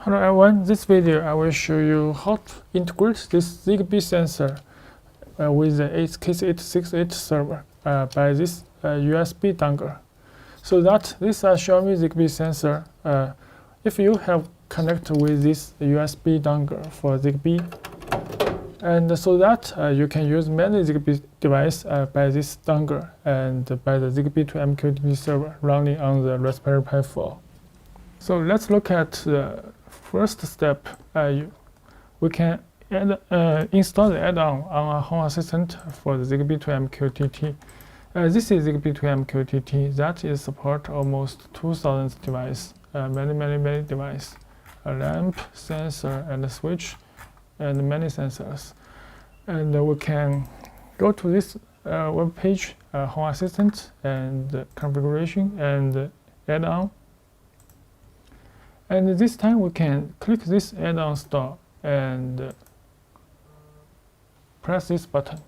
Hello everyone, this video I will show you how to integrate this Zigbee sensor with the KC868 server by this USB dongle. So that this Xiaomi Zigbee sensor, if you have connected with this USB dongle for Zigbee, and so that you can use many Zigbee devices by this dongle and by the Zigbee2MQTT server running on the Raspberry Pi 4. So let's look at the first step. We can install the add-on on our home assistant for the Zigbee2MQTT. This is Zigbee2MQTT that is support almost 2,000 devices, many devices, a lamp, sensor, and a switch, and many sensors. And we can go to this web page, home assistant, and configuration, and add-on. And this time we can click this add-on store and press this button.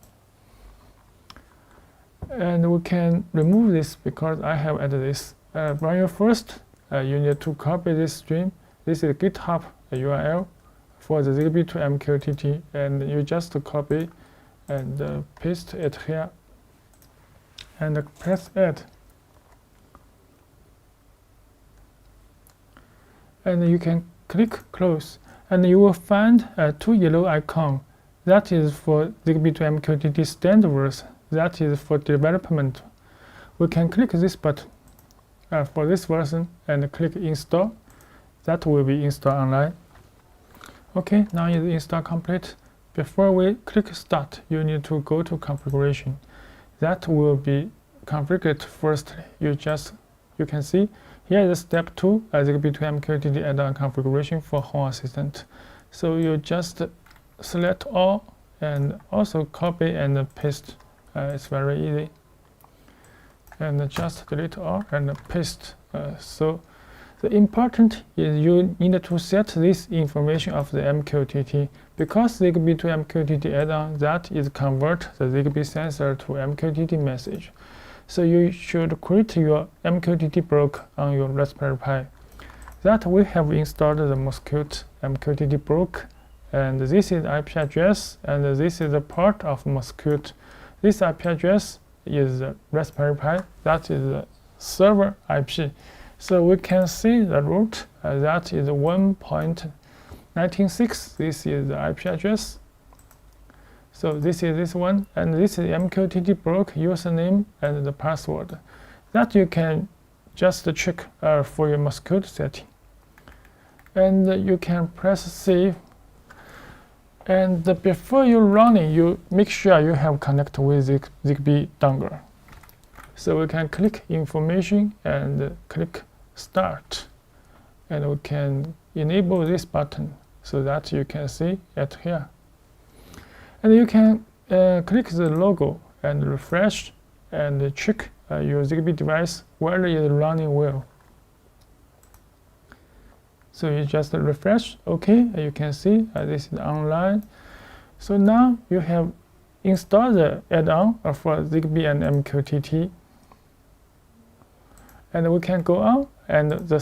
And we can remove this because I have added this. When you first, you need to copy this stream. This is GitHub URL for the Zigbee2MQTT, and you just copy and paste it here and press add. And you can click close, and you will find two yellow icons. That is for Zigbee2MQTT standard version. That is for development. We can click this button for this version and click install. That will be installed online. Okay, now is install complete. Before we click start, you need to go to configuration. That will be configured firstly. You can see here is step 2, Zigbee2MQTT add-on configuration for home assistant. So you just select all and also copy and paste. It's very easy. And just delete all and paste. So the important is you need to set this information of the MQTT, because Zigbee2MQTT add-on that is convert the Zigbee sensor to MQTT message. So you should create your MQTT block on your Raspberry Pi. That we have installed the Mosquito MQTT block, and this is IP address, and this is a part of Mosquito. This IP address is the Raspberry Pi, that is the server IP. So we can see the root, that is 1.196. This is the IP address. So this is this one, and this is MQTT block username and the password. That you can just check for your Mosquito setting. And you can press save. And before you run it, you make sure you have connected with Zigbee dongle. So we can click information and click start. And we can enable this button so that you can see it here. And you can click the logo and refresh and check your Zigbee device whether it is running well. So you just refresh, okay, you can see this is online. So now you have installed the add-on for Zigbee and MQTT. And we can go on, and the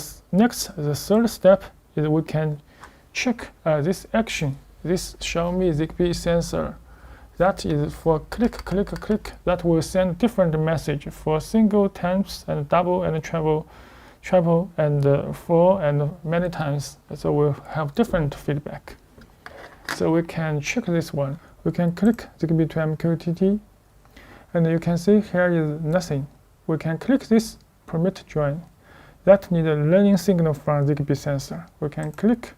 third step is we can check this action. This Xiaomi Zigbee sensor, that is for click, that will send different message for single times and double and triple and four and many times. So we'll have different feedback. So we can check this one. We can click Zigbee2MQTT, and you can see here is nothing. We can click this permit join. That needs a learning signal from Zigbee sensor. We can click,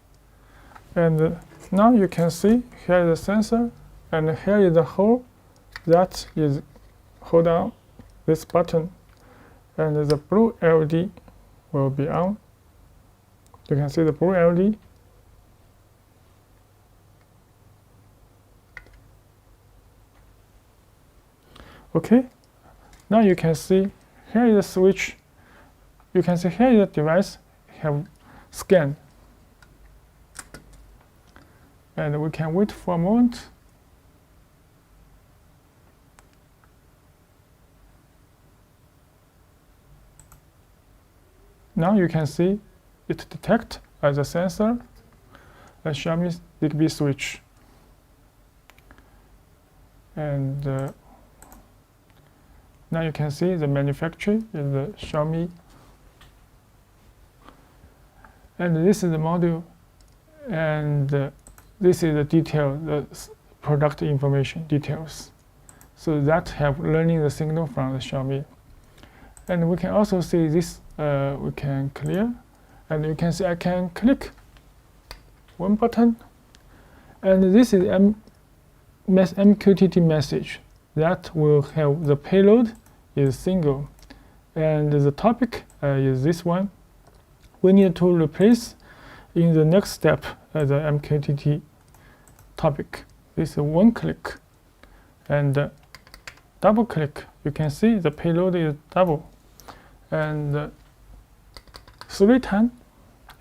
and now you can see here is the sensor, and here is the hole. That is hold on this button, and the blue LED will be on. You can see the blue LED. Okay, now you can see here is the switch. You can see here is the device have scanned. And we can wait for a moment. Now you can see it detects as a sensor a Xiaomi Zigbee switch. And now you can see the manufacturer is the Xiaomi. And this is the module. And this is the detail, the product information details. So that help learning the signal from the Xiaomi. And we can also see this, we can clear. And you can see I can click one button. And this is MQTT message that will have the payload is single. And the topic is this one. We need to replace in the next step the MQTT topic. This is one click. And double click, you can see the payload is double. And 3 times,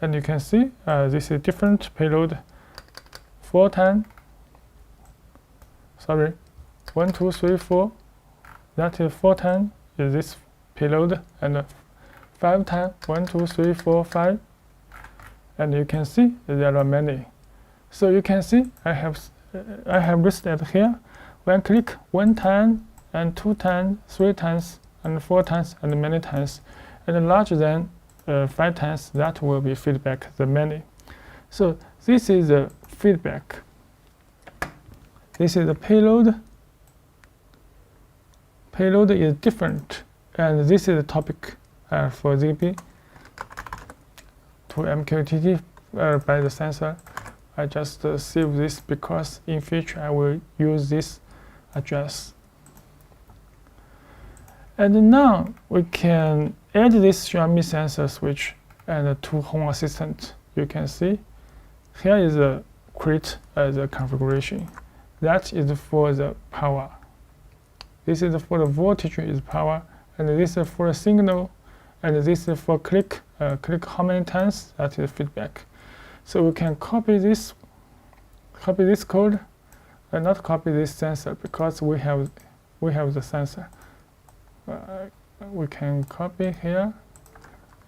and you can see this is different payload. 4 times, sorry, 1, 2, 3, 4. That is 4 times is this payload, and 5 times, 1, 2, 3, 4, 5. And you can see there are many. So you can see I have listed here. When I click 1 time and 2 times, 3 times, and 4 times, and many times, and larger than 5 times, that will be feedback, the many. So this is the feedback. This is the payload. Payload is different, and this is the topic for Zigbee to MQTT by the sensor. I just save this because in future I will use this address. And now we can add this Xiaomi sensor switch and to Home Assistant. You can see here is a create the configuration. That is for the power. This is for the voltage is power, and this is for a signal, and this is for click. Click how many times, that is feedback. So we can copy this code, and not copy this sensor because we have the sensor. We can copy here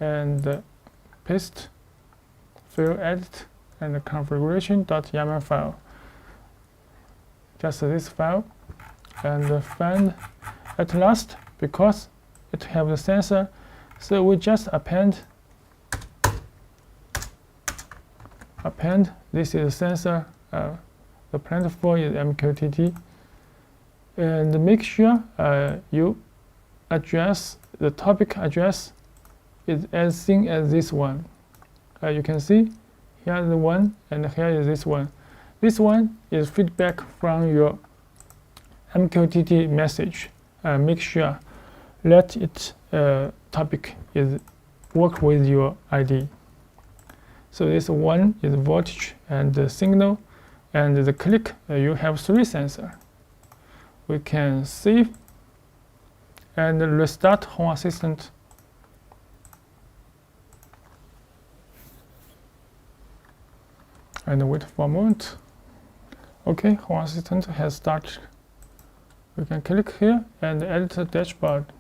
and paste, fill edit, and configuration.yaml file. Just this file, and find at last because it have the sensor. So we just append. This is sensor. The platform is MQTT, and make sure you address the topic address is as same as this one. You can see here is the one, and here is this one. This one is feedback from your MQTT message. Make sure let it topic is work with your ID. So this one is voltage and the signal, and the click you have 3 sensors. We can save and restart Home Assistant. And wait for a moment. Okay, Home Assistant has started. We can click here and edit the dashboard.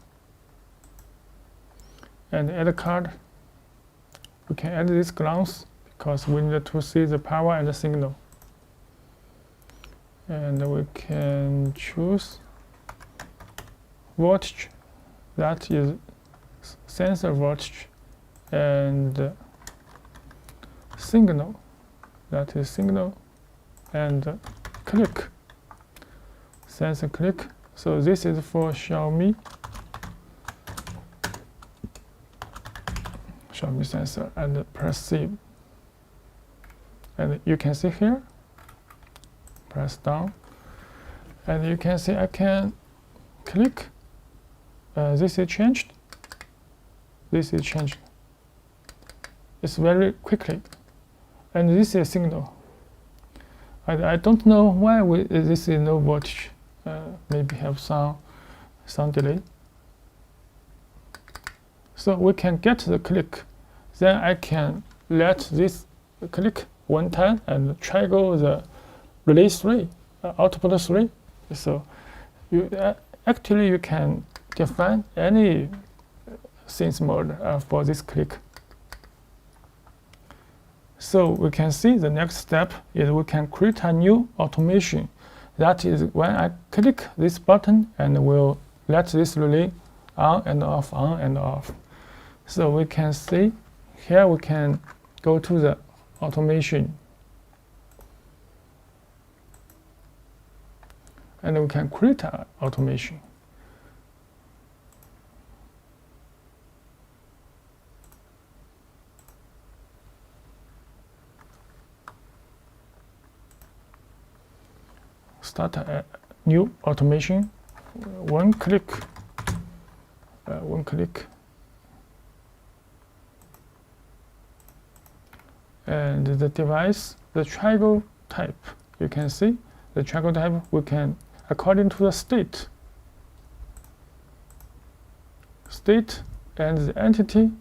And add a card. We can add this glance because we need to see the power and the signal. And we can choose voltage, that is sensor voltage, and signal, that is signal, and click, sensor click. So this is for Xiaomi sensor, and press save. And you can see here, press down, and you can see I can click. This is changed. This is changed. It's very quickly, and this is signal. I don't know why this is no voltage. Maybe have some delay. So we can get the click. Then I can let this click 1 time and trigger the relay 3, output 3. So you actually you can define any sense mode for this click. So we can see the next step is we can create a new automation. That is when I click this button and will let this relay on and off, on and off. So we can see here we can go to the automation. And we can create an automation. Start a new automation. One click. And the device, the triangle type. You can see the triangle type. We can, according to the state and the entity,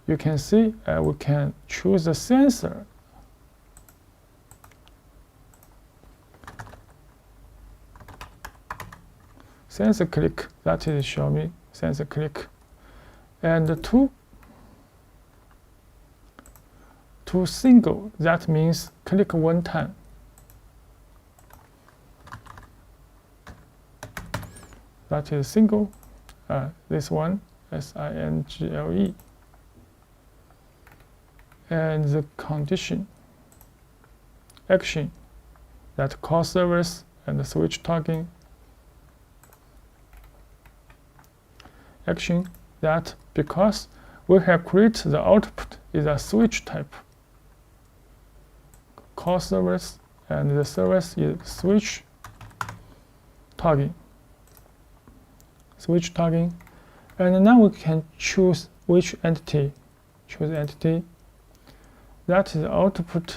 you can see we can choose the sensor. Sensor click, that is show me sensor click. And to single, that means click one time. That is single, this one, single. And the condition, action, that call service and the switch talking. Action, that because we have created the output is a switch type. Call service and the service is switch talking. Switch talking. And now we can choose which entity. Choose entity. That is output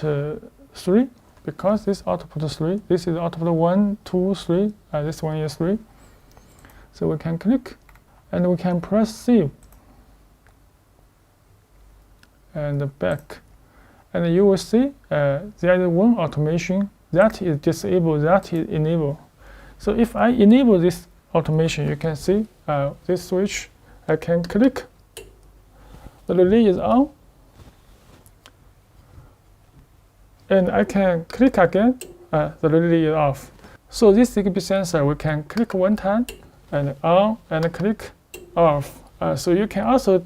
3, because this output 3, this is output 1, 2, 3, this one is 3. So we can click and we can press save and back. And you will see there is one automation that is disabled, that is enabled. So if I enable this automation, you can see this switch, I can click, the relay is on, and I can click again, the relay is off. So this Zigbee sensor, we can click one time and on and click off. So you can also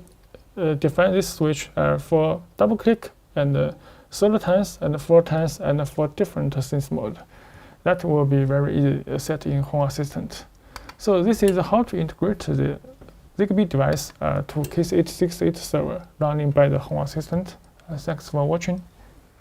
define this switch for double click and 3 times and 4 times and for different sense mode. That will be very easy set in Home Assistant. So this is how to integrate the Zigbee device to Case 8668 server running by the Home Assistant. Thanks for watching.